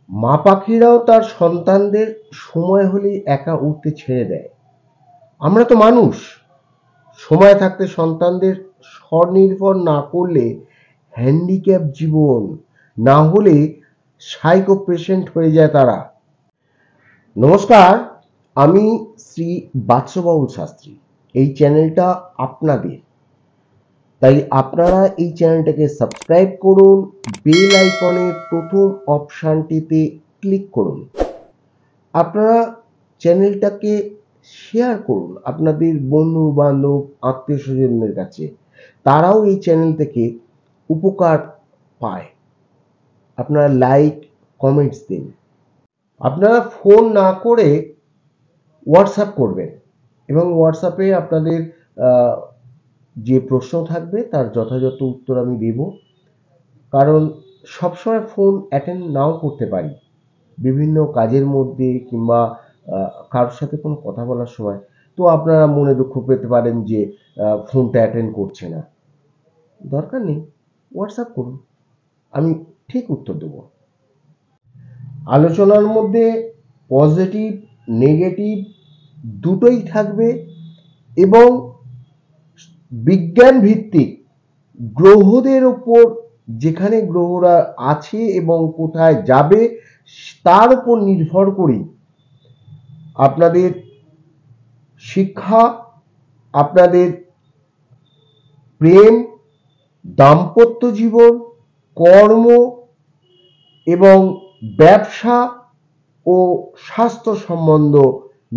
মা পাখিরাও তার সন্তানদের সময় হলেই একা উড়তে ছেড়ে দেয়। আমরা তো মানুষ, সময় থাকতে সন্তানদের স্বনির্ভর না করলে হ্যান্ডিক্যাপ জীবন, না হলে সাইকো পেশেন্ট হয়ে যায় তারা। নমস্কার, আমি শ্রী বাদশাবাবুল শাস্ত্রী। এই চ্যানেলটা আপনাদের, তাই আপনারা এই চ্যানেলটাকে সাবস্ক্রাইব করুন, বেল আইকনের প্রথম অপশানটিতে ক্লিক করুন। আপনারা চ্যানেলটাকে শেয়ার করুন আপনাদের বন্ধু বান্ধব আত্মীয় স্বজনদের কাছে, তারাও এই চ্যানেল থেকে উপকার পায়। আপনারা লাইক কমেন্টস দিন। আপনারা ফোন না করে হোয়াটসঅ্যাপ করবেন এবং হোয়াটসঅ্যাপে আপনাদের যে প্রশ্ন থাকবে তার যথাযথ উত্তর আমি দেব। কারণ সবসময় ফোন অ্যাটেন্ড নাও করতে পারি, বিভিন্ন কাজের মধ্যে কিংবা কারোর সাথে কোনো কথা বলার সময়। তো আপনারা মনে দুঃখ পেতে পারেন যে ফোনটা অ্যাটেন্ড করছে না। দরকার নেই, হোয়াটসঅ্যাপ করুন, আমি ঠিক উত্তর দেব। আলোচনার মধ্যে পজিটিভ নেগেটিভ দুটোই থাকবে এবং বিজ্ঞান ভিত্তিক গ্রহদের ওপর, যেখানে গ্রহরা আছে এবং কোথায় যাবে তার উপর নির্ভর করেই আপনাদের শিক্ষা, আপনাদের প্রেম, দাম্পত্য জীবন, কর্ম এবং ব্যবসা ও স্বাস্থ্য সম্বন্ধ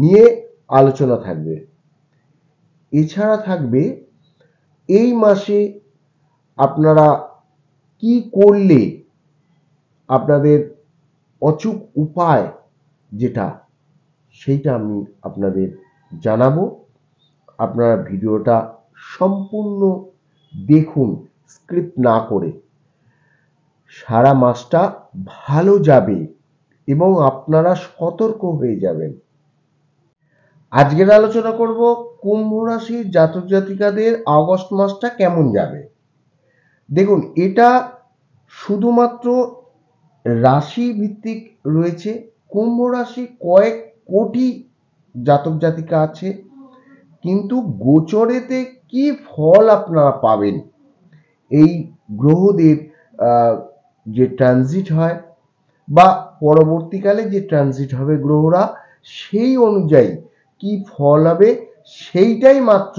নিয়ে আলোচনা থাকবে। এছাড়া থাকবে এই মাসে আপনারা কি করলে আপনাদের অচূক উপায় যেটা, সেইটা আমি আপনাদের জানাবো। আপনারা ভিডিওটা সম্পূর্ণ দেখুন, স্ক্রিপ্ট না করে। সারা মাসটা ভালো যাবে এবং আপনারা সতর্ক হয়ে যাবেন। আজকের আলোচনা করব কুম্ভ রাশির জাতক জাতিকাদের আগস্ট মাসটা কেমন যাবে। দেখুন, এটা শুধুমাত্র রাশি ভিত্তিক রয়েছে। কুম্ভ রাশি কয়েক কোটি জাতক জাতিকা আছে, কিন্তু গোচরেতে কি ফল আপনারা পাবেন, এই গ্রহদের যে ট্রানজিট হয় বা পরবর্তীকালে যে ট্রানজিট হবে গ্রহরা, সেই অনুযায়ী কি ফল হবে সেইটাই মাত্র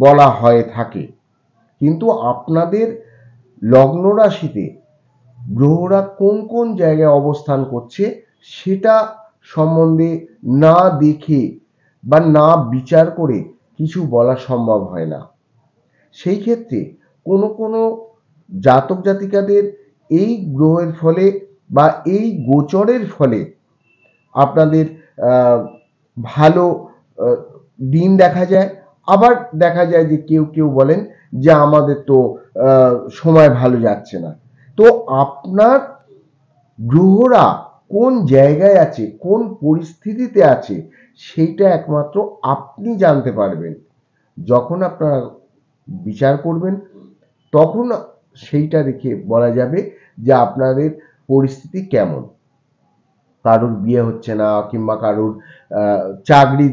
বলা হয়ে থাকে। কিন্তু আপনাদের লগ্ন রাশিতে গ্রহরা কোন কোন জায়গায় অবস্থান করছে সেটা সম্বন্ধে না দেখে বা না বিচার করে কিছু বলা সম্ভব হয় না। সেই ক্ষেত্রে কোনো কোনো জাতক জাতিকাদের এই গ্রহের ফলে বা এই গোচরের ফলে আপনাদের ভালো দিন দেখা যায়, আবার দেখা যায় যে কেউ কেউ বলেন যে আমাদের তো সময় ভালো যাচ্ছে না। তো আপনার গ্রহরা কোন জায়গায় আছে, কোন পরিস্থিতিতে আছে, সেইটা একমাত্র আপনি জানতে পারবেন। যখন আপনারা বিচার করবেন তখন সেইটা দেখে বলা যাবে যে আপনাদের পরিস্থিতি কেমন। কারোর বিয়ে হচ্ছে না কিংবা কারোর চাকরি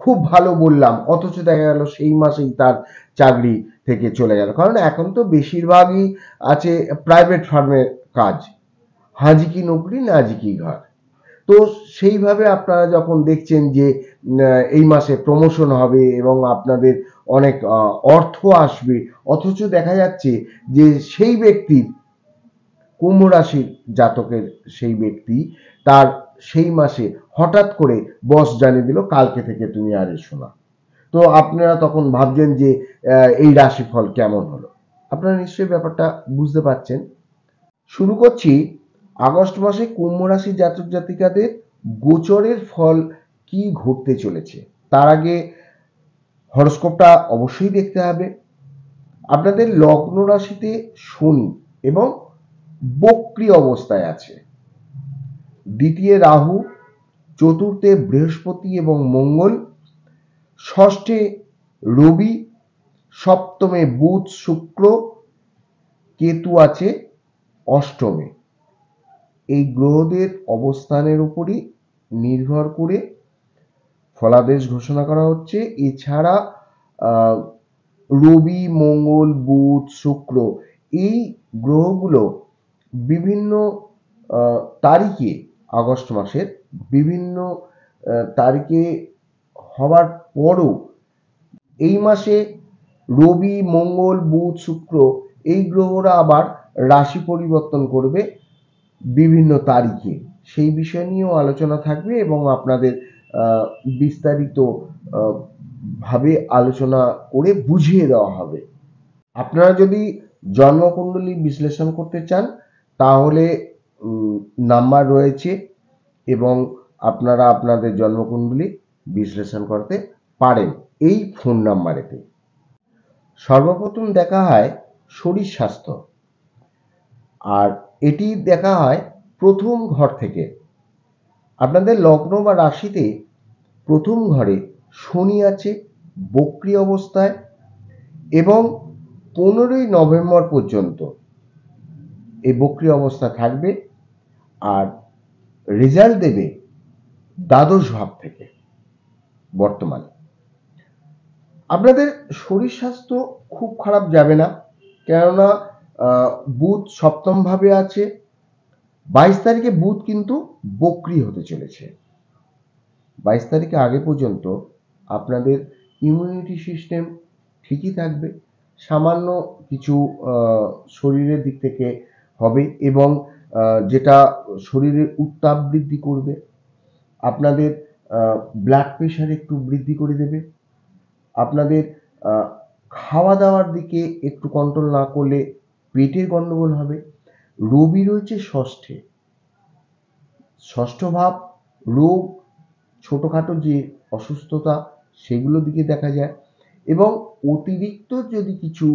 খুব ভালো বললাম, অথচ দেখা গেল সেই মাসেই তার চাকরি থেকে চলে গেল। কারণ এখন তো বেশিরভাগই আছে প্রাইভেট ফার্মের কাজ, হাজি কি নৌকরি নাজি কি ঘর। তো সেইভাবে আপনারা যখন দেখছেন যে এই মাসে প্রমোশন হবে এবং আপনাদের অনেক অর্থ আসবে, অথচ দেখা যাচ্ছে যে সেই ব্যক্তির, কুম্ভ রাশির জাতকের সেই ব্যক্তি, তার সেই মাসে হঠাৎ করে বস জানিয়ে দিল কালকে থেকে তুমি আর এসো না। তো আপনারা তখন ভাবছেন যে এই রাশিফল কেমন হলো। আপনারা নিশ্চয়ই ব্যাপারটা বুঝতে পারছেন। শুরু করছি আগস্ট মাসে কুম্ভ রাশির জাতক জাতিকাদের গোচরের ফল কি ঘটতে চলেছে। তার আগে হরোস্কোপটা অবশ্যই দেখতে হবে। আপনাদের লগ্ন রাশিতে শনি এবং বক্রী অবস্থায় আছে, দ্বিতীয় রাহু, চতুর্থে বৃহস্পতি এবং মঙ্গল, ষষ্ঠে রবি, সপ্তমে বুধ, শুক্র, কেতু আছে অষ্টমে। এই গ্রহদের অবস্থানের উপরই নির্ভর করে ফলাদেশ ঘোষণা করা হচ্ছে। এছাড়া রবি, মঙ্গল, বুধ, শুক্র এই গ্রহগুলো বিভিন্ন তারিখে, আগস্ট মাসের বিভিন্ন তারিখে হওয়ার পরও এই মাসে রবি, মঙ্গল, বুধ, শুক্র এই গ্রহরা আবার রাশি পরিবর্তন করবে বিভিন্ন তারিখে। সেই বিষয় নিয়েও আলোচনা থাকবে এবং আপনাদের বিস্তারিত ভাবে আলোচনা করে বুঝিয়ে দেওয়া হবে। আপনারা যদি জন্মকুণ্ডলী বিশ্লেষণ করতে চান তাহলে নাম্বার রয়েছে এবং আপনারা আপনাদের জন্মকুণ্ডলী বিশ্লেষণ করতে পারেন এই ফোন নাম্বারেতে। সর্বপ্রথম দেখা হয় শরীর স্বাস্থ্য, আর এটি দেখা হয় প্রথম ঘর থেকে। আপনাদের লগ্ন বা রাশিতে প্রথম ঘরে শনি আছে বক্রী অবস্থায় এবং 15ই নভেম্বর পর্যন্ত এই বক্রী অবস্থা থাকবে, আর রেজাল্ট দেবে দ্বাদশ ভাব থেকে। বর্তমানে আপনাদের শরীর স্বাস্থ্য খুব খারাপ যাবে না, কেননা বুধ সপ্তম ভাবে আছে। 22 তারিখে বুধ কিন্তু বক্রী হতে চলেছে। 22 তারিখে আগে পর্যন্ত আপনাদের ইমিউনিটি সিস্টেম ঠিকই থাকবে, সামান্য কিছু শরীরের দিক থেকে হবে এবং যেটা শরীরের উত্তাপ বৃদ্ধি করবে, আপনাদের ব্লাড প্রেশার একটু বৃদ্ধি করে দেবে, আপনাদের খাওয়া দাওয়ার দিকে একটু কন্ট্রোল না করলে পেটের গন্ডগোল হবে। রবি রয়েছে ষষ্ঠে, ষষ্ঠ ভাব রোগ, ছোটোখাটো যে অসুস্থতা সেগুলোর দিকে দেখা যায় এবং অতিরিক্ত যদি কিছু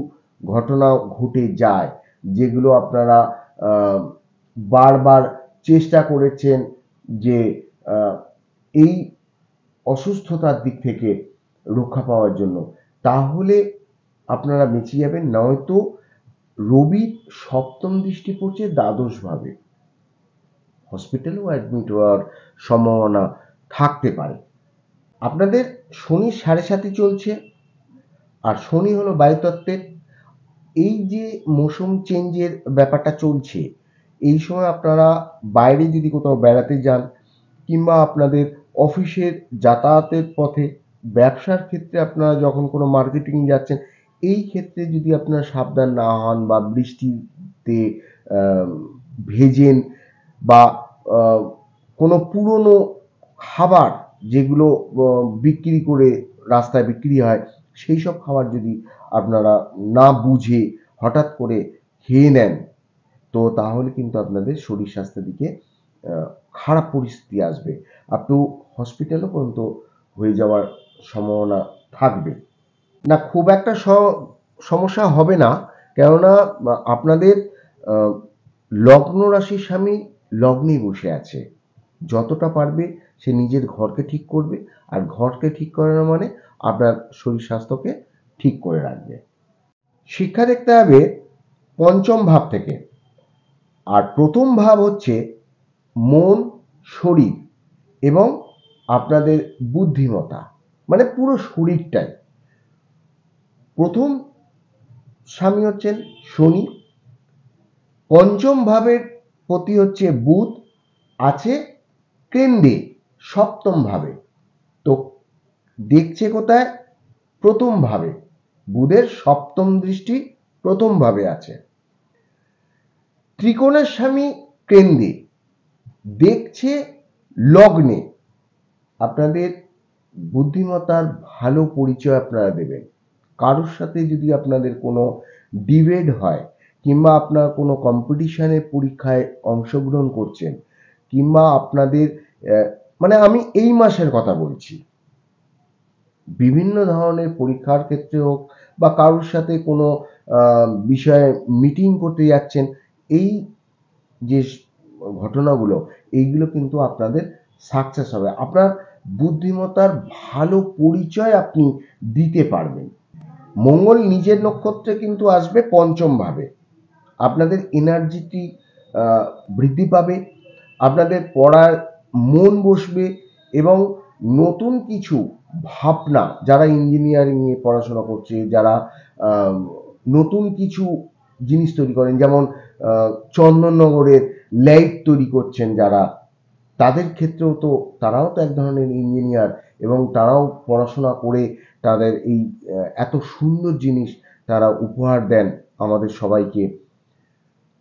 ঘটনা ঘটে যায় যেগুলো আপনারা বারবার চেষ্টা করেছেন যে এই অসুস্থতার দিক থেকে রক্ষা পাওয়ার জন্য, তাহলে আপনারা বেঁচে যাবেন। নয়তো রবির সপ্তম দৃষ্টি পড়ছে দ্বাদশ ভাবে, হসপিটালেও অ্যাডমিট হওয়ার সম্ভাবনা থাকতে পারে। আপনাদের শনি 7.5 চলছে, আর শনি হলো বায়ুতত্ত্বের। এই যে মৌসুম চেঞ্জের ব্যাপারটা চলছে, এই সময় আপনারা বাইরে যদি কোথাও বেড়াতে যান কিংবা আপনাদের অফিসের যাতায়াতের পথে, ব্যবসার ক্ষেত্রে আপনারা যখন কোনো মার্কেটিং যাচ্ছেন, এই ক্ষেত্রে যদি আপনারা সাবধান না হন বা বৃষ্টিতে ভেজেন বা কোনো পুরনো খাবার যেগুলো বিক্রি করে রাস্তায় বিক্রি হয় সেই সব খাবার যদি আপনারা না বুঝে হঠাৎ করে খেয়ে নেন, তো তাহলে কিন্তু আপনাদের শরীর স্বাস্থ্যের দিকে খারাপ পরিস্থিতি আসবে, আপনি হসপিটালও পর্যন্ত হয়ে যাওয়ার সম্ভাবনা থাকবে না। খুব একটা সমস্যা হবে না, কেননা আপনাদের লগ্ন রাশির স্বামী লগ্নেই বসে আছে। যতটা পারবে সে নিজের ঘরকে ঠিক করবে, আর ঘরকে ঠিক করানো মানে আপনার শরীর স্বাস্থ্যকে ঠিক করে রাখবে। শিক্ষা দেখতে হবে পঞ্চম ভাব থেকে, আর প্রথম ভাব হচ্ছে মন, শরীর এবং আপনাদের বুদ্ধিমত্তা, মানে পুরো শরীরটাই। প্রথম স্বামী হচ্ছেন শনি, পঞ্চম ভাবের প্রতি হচ্ছে বুধ, আছে কেন্দ্রে সপ্তম ভাবে। তো দেখছে কোথায়? প্রথম ভাবে, বুধের সপ্তম দৃষ্টি প্রথম ভাবে আছে। ত্রিকোণের স্বামী কেন্দ্রে, দেখছে লগ্নে। আপনাদের বুদ্ধিমত্তার ভালো পরিচয় আপনারা দেবেন। কারোর সাথে যদি আপনাদের কোনো ডিবেট হয় কিংবা আপনার কোনো কম্পিটিশনের পরীক্ষায় অংশগ্রহণ করছেন কিংবা আপনাদের মানে আমি এই মাসের কথা বলছি, বিভিন্ন ধরনের পরীক্ষার ক্ষেত্রে হোক বা কারোর সাথে কোনো বিষয়ে মিটিং করতে যাচ্ছেন, এই যে ঘটনাগুলো এইগুলো কিন্তু আপনাদের সাকসেস হবে। আপনার বুদ্ধিমত্তার ভালো পরিচয় আপনি দিতে পারবেন। মঙ্গল নিজের নক্ষত্রে কিন্তু আসবে পঞ্চম ভাবে, আপনাদের এনার্জিটি বৃদ্ধি পাবে, আপনাদের পড়ার মন বসবে এবং নতুন কিছু ভাবনা, যারা ইঞ্জিনিয়ারিং নিয়ে পড়াশোনা করছে, যারা নতুন কিছু জিনিস তৈরি করেন, যেমন চন্দননগরের লাইট তৈরি করছেন যারা, তাদের ক্ষেত্রেও তো তারাও তো এক ধরনের ইঞ্জিনিয়ার, এবং তারাও পড়াশোনা করে তাদের এই এত সুন্দর জিনিস তারা উপহার দেন আমাদের সবাইকে।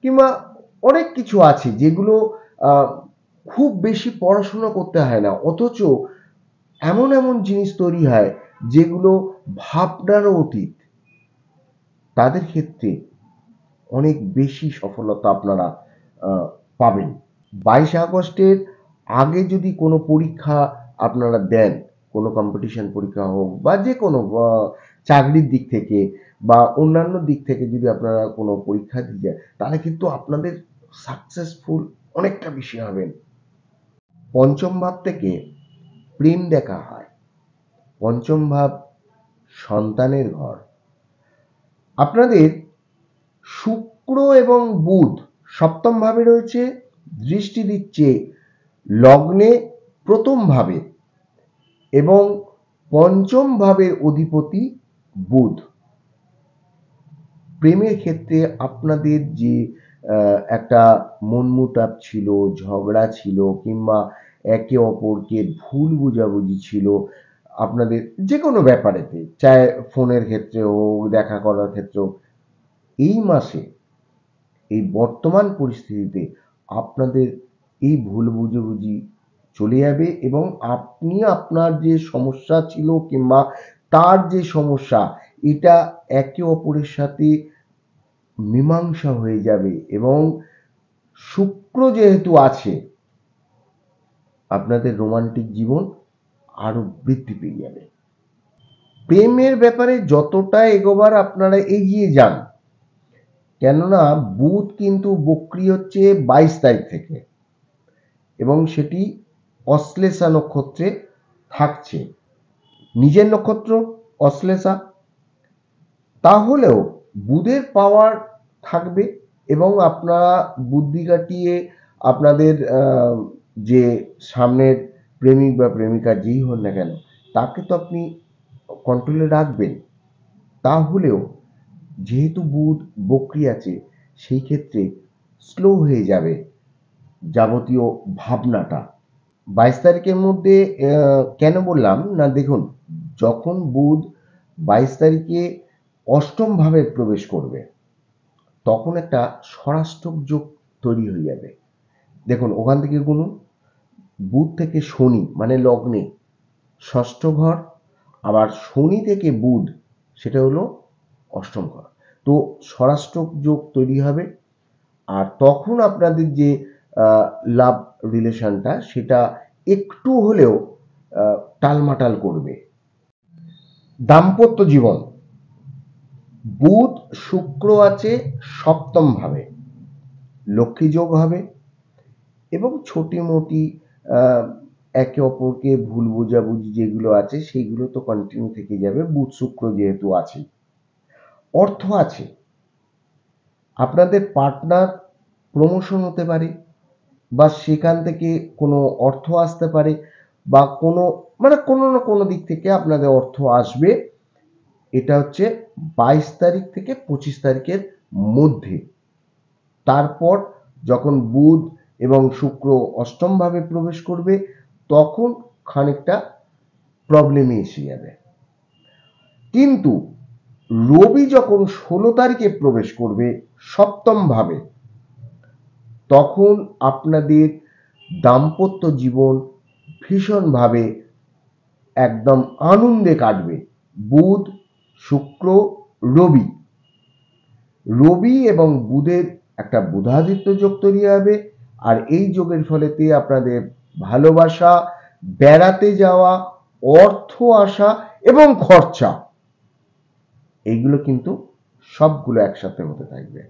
কিংবা অনেক কিছু আছে যেগুলো খুব বেশি পড়াশোনা করতে হয় না, অথচ এমন এমন জিনিস তৈরি হয় যেগুলো ভাবনারও অতীত। তাদের ক্ষেত্রে অনেক বেশি সফলতা আপনারা পাবেন। 22 আগস্টের আগে যদি কোনো পরীক্ষা আপনারা দেন, কোনো কম্পিটিশন পরীক্ষা হোক বা যে কোনো চাকরির দিক থেকে বা অন্যান্য দিক থেকে যদি আপনারা কোনো পরীক্ষা দিয়ে যান, তাহলে কিন্তু আপনাদের সাকসেসফুল অনেকটা বেশি হবেন। পঞ্চম ভাব থেকে প্রেম দেখা হয়। পঞ্চম ভাব সন্তানের ঘর। আপনাদের শুক্র এবং বুধ সপ্তম ভাবে রয়েছে, দৃষ্টি দিচ্ছে লগ্নে প্রথম ভাবে, এবং পঞ্চম ভাবের অধিপতি বুধ। প্রেমের ক্ষেত্রে আপনাদের যে একটা মনমুটাব ছিল, ঝগড়া ছিল, কিংবা একে অপরকে ভুল বোঝাবুঝি ছিল আপনাদের যে কোনো ব্যাপারেতে, চাहे ফোনের ক্ষেত্রে হোক, দেখা করার ক্ষেত্রে হোক, এই মাসে এই বর্তমান পরিস্থিতিতে আপনাদের এই ভুল বুঝাবুঝি চলে যাবে, এবং আপনি আপনার যে সমস্যা ছিল কিংবা তার যে সমস্যা, এটা একে অপরের সাথে মীমাংসা হয়ে যাবে, এবং শুক্র যেহেতু আছে, আপনাদের রোমান্টিক জীবন আরো বৃদ্ধি পেয়ে যাবে। প্রেমের ব্যাপারে যতটা এগোবার আপনারা এগিয়ে যান, কেননা বুধ কিন্তু বক্রি হচ্ছে 22 তারিখ থেকে, এবং সেটি অশ্লেষা নক্ষত্রে থাকছে, নিজের নক্ষত্র অশ্লেষা, তাহলেও বুধের পাওয়ার থাকবে, এবং আপনারা বুদ্ধি কাটিয়ে আপনাদের যে সামনের প্রেমিক বা প্রেমিকা যেই হন না কেন, তাকে তো আপনি কন্ট্রোলে রাখবেন। তাহলেও যেহেতু বুধ বক্রি আছে, সেই ক্ষেত্রে স্লো হয়ে যাবে যাবতীয় ভাবনাটা। 22 তারিখের মধ্যে কেন বললাম না, দেখুন, যখন বুধ 22 তারিখে অষ্টম ভাবে প্রবেশ করবে, তখন একটা ষড়াষ্টক যোগ তৈরি হয়ে যাবে। দেখুন, ওখান থেকে গুনুন, বুধ থেকে শনি মানে লগ্নে ষষ্ঠ ঘর, আবার শনি থেকে বুধ সেটা হলো অষ্টম ঘর। তো ষড়াষ্টক যোগ তৈরি হবে, আর তখন আপনাদের যে লাভ রিলেশনটা, সেটা একটু হলেও টালমাটাল করবে। দাম্পত্য জীবন, বুধ শুক্র আছে সপ্তম ভাবে, লক্ষ্মী যোগ হবে, এবং ছোটি মোটি একে অপরকে ভুল বোঝাবুঝি যেগুলো আছে সেইগুলো তো কন্টিনিউ থেকে যাবে, বুধ শুক্র যেহেতু আছে। অর্থ আছে, আপনাদের পার্টনার প্রমোশন হতে পারে, বা সেখান থেকে কোনো অর্থ আসতে পারে, বা কোনো কোনো না কোনো দিক থেকে আপনাদের অর্থ আসবে। এটা হচ্ছে 22 তারিখ থেকে 25 তারিখের মধ্যে। তারপর যখন বুধ এবং শুক্র অষ্টম ভাবে প্রবেশ করবে, তখন খানিকটা প্রবলেমে এসে যাবে। কিন্তু রবি যখন 16 তারিখে প্রবেশ করবে সপ্তম ভাবে, তখন আপনাদের দাম্পত্য জীবন ভীষণভাবে একদম আনন্দে কাটবে। বুধ শুক্র রবি, রবি এবং বুধের একটা বুধাদিত্য যোগ তৈরি হবে, আর এই যোগের ফলেতে আপনাদের ভালোবাসা, বেড়াতে যাওয়া, অর্থ আসা এবং খরচা, এইগুলো কিন্তু সবগুলো একসাথে হতে থাকবে।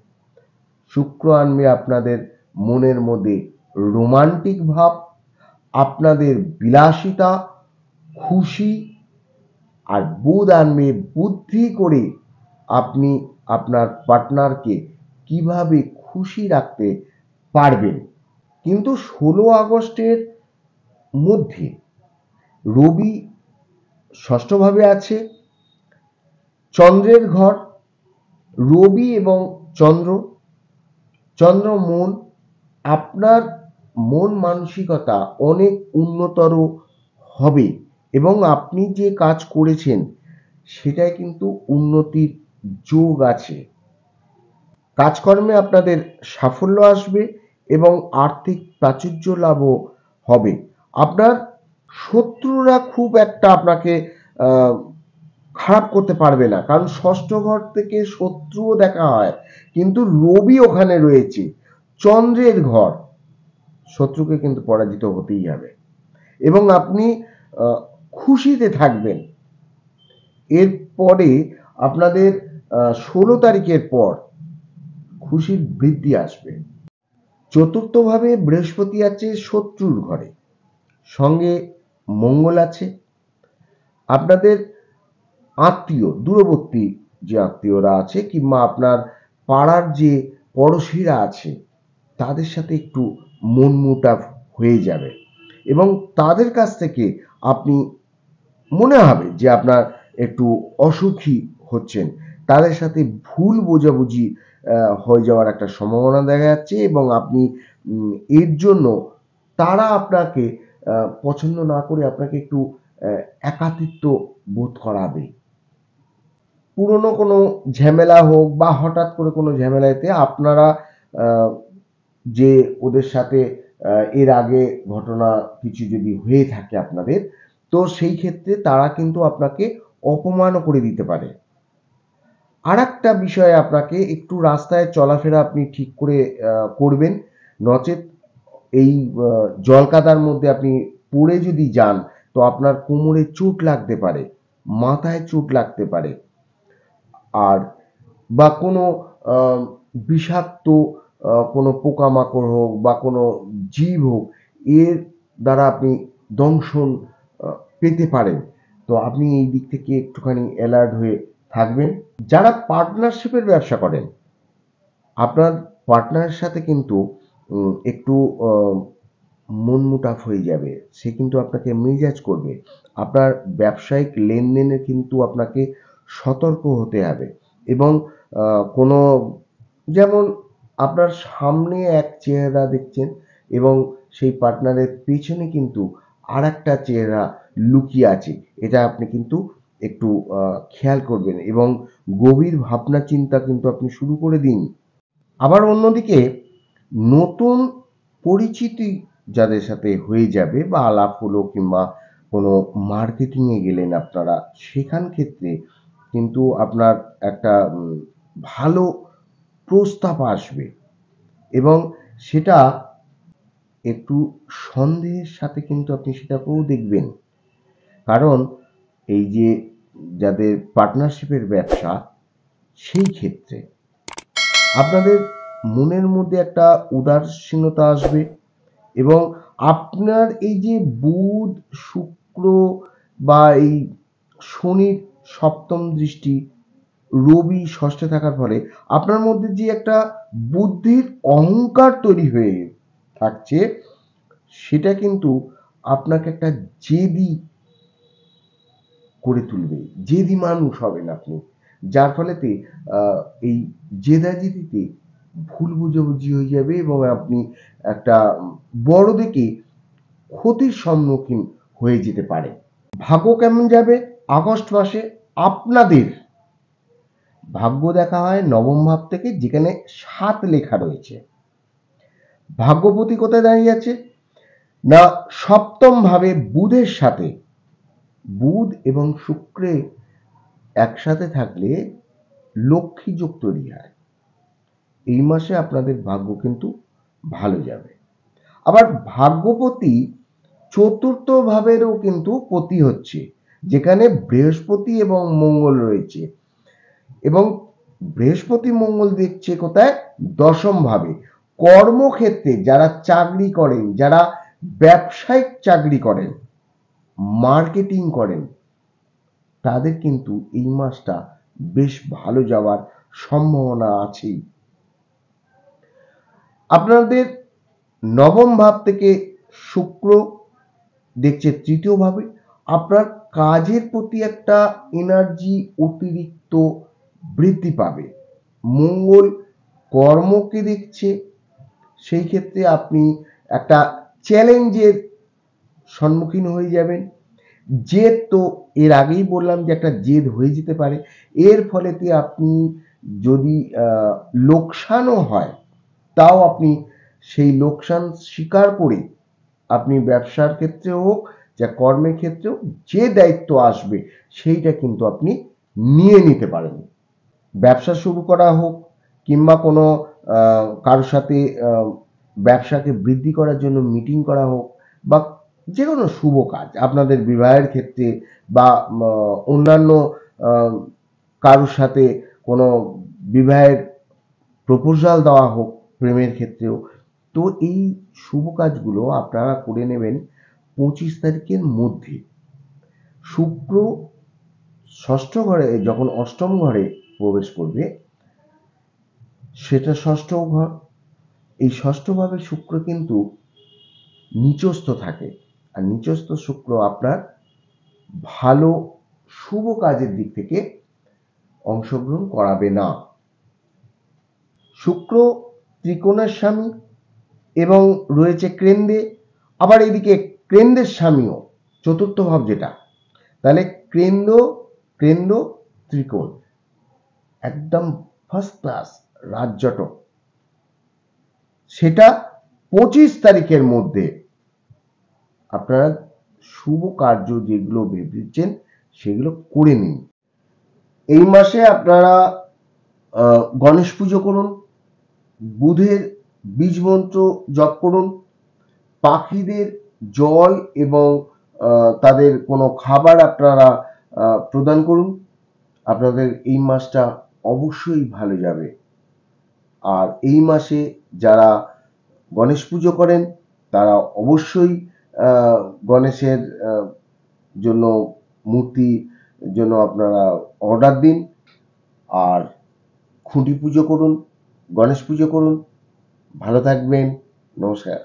শুক্র আনবে আপনাদের মনের মধ্যে রোমান্টিক ভাব, আপনাদের বিলাসিতা, খুশি, আর বুধ আনবে বুদ্ধি করে আপনি আপনার পার্টনারকে কিভাবে খুশি রাখতে পারবেন। কিন্তু 16 আগস্টের মধ্যে রবি ষষ্ঠভাবে আছে, চন্দ্রের ঘর, রবি এবং চন্দ্র, চন্দ্র মন, আপনার মন মানসিকতা অনেক উন্নতর হবে এবং আপনি যে কাজ করেছেন সেটাই কিন্তু উন্নতির যোগ আছে। কাজকর্মে আপনাদের সাফল্য আসবে এবং আর্থিক প্রাচুর্য লাভও হবে। আপনার শত্রুরা খুব একটা আপনাকে খারাপ করতে পারবে না, কারণ ষষ্ঠ ঘর থেকে শত্রুও দেখা হয়, কিন্তু রবি ওখানে রয়েছে, চন্দ্রের ঘর, শত্রুকে কিন্তু পরাজিত হতেই হবে এবং আপনি খুশিতে থাকবেন। এরপরে আপনাদের 16 তারিখের পর খুশির বৃদ্ধি আসবে। চতুর্থভাবে বৃহস্পতি আছে শত্রুর ঘরে, সঙ্গে মঙ্গল আছে। আপনাদের আত্মীয়, দূরবর্তী যে আত্মীয়রা আছে কিংবা আপনার পাড়ার যে পড়শিরা আছে তাদের সাথে একটু মনমোটাভ হয়ে যাবে এবং তাদের কাছ থেকে আপনি মনে হবে যে আপনার একটু অসুখী হচ্ছেন, তাদের সাথে ভুল বোঝাবুঝি হয়ে যাওয়ার একটা সম্ভাবনা দেখা যাচ্ছে এবং আপনি এর জন্য তারা আপনাকে পছন্দ না করে আপনাকে একটু একাকিত্ব বোধ করাবে। পুরনো কোনো ঝামেলা হোক বা হঠাৎ করে কোনো ঝামেলাতে আপনারা যে ওদের সাথে এর আগে ঘটনা কিছু যদি হয়ে থাকে আপনাদের, তো সেই ক্ষেত্রে তারা কিন্তু আপনাকে অপমানও করে দিতে পারে। আর একটা বিষয়, আপনাকে একটু রাস্তায় চলাফেরা আপনি ঠিক করে করবেন, নচেত এই জলকাদার মধ্যে আপনি পড়ে যদি যান তো আপনার কোমরে চোট লাগতে পারে, মাথায় চোট লাগতে পারে, আর বা কোনো বিষাক্ত কোনো পোকামাকড় হোক বা কোনো জীব হোক, এর দ্বারা আপনি দংশন পেতে পারেন। তো আপনি এই দিক থেকে একটুখানি অ্যালার্ট হয়ে থাকবেন। যারা পার্টনারশিপের ব্যবসা করেন, আপনার পার্টনারের সাথে কিন্তু একটু মনমোটাভ হয়ে যাবে, সে কিন্তু আপনাকে মেজাজ করবে। আপনার ব্যবসায়িক লেনদেনে কিন্তু আপনাকে সতর্ক হতে হবে এবং কোনো, যেমন আপনার সামনে এক চেহারা দেখছেন এবং সেই পার্টনারের পেছনে কিন্তু আর একটা চেহারা লুকিয়ে আছে, এটা আপনি কিন্তু একটু খেয়াল করবেন এবং গভীর ভাবনা চিন্তা কিন্তু আপনি শুরু করে দিন। আবার অন্যদিকে নতুন পরিচিতি যাদের সাথে হয়ে যাবে বা আলাপ হলো কিংবা কোনো মার্কেটিংয়ে গেলেন আপনারা, সেখান ক্ষেত্রে কিন্তু আপনার একটা ভালো প্রস্তাব আসবে এবং সেটা একটু সন্দেহের সাথে কিন্তু আপনি সেটাকেও দেখবেন, কারণ এই যে যাদের পার্টনারশিপের ব্যবসা, সেই ক্ষেত্রে আপনাদের মনের মধ্যে একটা উদাসীনতা আসবে এবং আপনার এই যে বুধ, শুক্র বা এই শনির সপ্তম দৃষ্টি, রবি ষষ্ঠে থাকার ফলে আপনার মধ্যে যে একটা বুদ্ধির অহংকার তৈরি হয়ে থাকছে, সেটা কিন্তু আপনাকে একটা জেদি করে তুলবে, জেদি মানুষ হবেন আপনি, যার ফলেতে এই জেদাজেদিতে ভুল বুঝাবুঝি হয়ে যাবে এবং আপনি একটা বড় দেখে ক্ষতির সম্মুখীন হয়ে যেতে পারে। ভাগ্য কেমন যাবে আগস্ট মাসে? আপনাদের ভাগ্য দেখা হয় নবম ভাব থেকে, যেখানে 7 লেখা রয়েছে। ভাগ্যপতি কোথায় দাঁড়িয়ে আছে না সপ্তম ভাবে বুধের সাথে, বুধ এবং শুক্রে একসাথে থাকলে লক্ষ্মী যোগ তৈরি হয়। এই মাসে আপনাদের ভাগ্য কিন্তু ভালো যাবে। আবার ভাগ্যপতি চতুর্থ ভাবেরও কিন্তু পতি হচ্ছে, যেখানে বৃহস্পতি এবং মঙ্গল রয়েছে এবং বৃহস্পতি মঙ্গল দেখছে কোথায়? দশম ভাবে। কর্মক্ষেত্রে যারা চাকরি করেন, যারা ব্যবসায়িক চাকরি করেন, মার্কেটিং করেন, তাদের কিন্তু এই মাসটা বেশ ভালো যাওয়ার সম্ভাবনা আছেই। আপনাদের নবম ভাব থেকে শুক্র দেখছে তৃতীয় ভাবে, আপনার কাজের প্রতি একটা এনার্জি অতিরিক্ত বৃদ্ধি পাবে। মঙ্গল কর্মকে দেখছে, সেই ক্ষেত্রে আপনি একটা চ্যালেঞ্জের সম্মুখীন হয়ে যাবেন। জেদ তো এর আগেই বললাম যে একটা জেদ হয়ে যেতে পারে, এর ফলেতে আপনি যদি লোকসানও হয় তাও আপনি সেই লোকসান স্বীকার করে আপনি ব্যবসার ক্ষেত্রে হোক যা কর্মের ক্ষেত্রেও যে দায়িত্ব আসবে সেইটা কিন্তু আপনি নিয়ে নিতে পারেন। ব্যবসা শুরু করা হোক কিংবা কোনো কারোর সাথে ব্যবসাকে বৃদ্ধি করার জন্য মিটিং করা হোক, বা যে কোনো শুভ কাজ আপনাদের বিবাহের ক্ষেত্রে, বা অন্যান্য কারোর সাথে কোনো বিবাহের প্রপোজাল দেওয়া হোক প্রেমের ক্ষেত্রেও, তো এই শুভ কাজগুলো আপনারা করে নেবেন 25 তারিখের মধ্যে। শুক্র ষষ্ঠ ঘরে যখন অষ্টম ঘরে প্রবেশ করবে, সেটা ষষ্ঠ ঘর, এই ষষ্ঠ ভাবে শুক্র কিন্তু নিচস্থ থাকে, আর নিচস্থ শুক্র আপনার ভালো শুভ কাজের দিক থেকে অংশগ্রহণ করাবে না। শুক্র ত্রিকোণের স্বামী এবং রয়েছে কেন্দ্রে, আবার এদিকে কেন্দ্রের স্বামীও চতুর্থ ভাব যেটা, তাহলে কেন্দ্র ত্রিকোণ একদম ফার্স্ট ক্লাস রাজজটক, সেটা 25 তারিখের মধ্যে আপনারা শুভ কার্য যেগুলো ভেবেছেন সেগুলো করে নিন। এই মাসে আপনারা গণেশ পুজো করুন, বুধের বীজ মন্ত্র জপ করুন, পাখিদের জল এবং তাদের কোনো খাবার আপনারা প্রদান করুন। আপনাদের এই মাসটা অবশ্যই ভালো যাবে। আর এই মাসে যারা গণেশ পুজো করেন তারা অবশ্যই গণেশের জন্য মূর্তি জন্য আপনারা অর্ডার দিন, আর খুঁটি পুজো করুন, গণেশ পুজো করুন। ভালো থাকবেন, নমস্কার।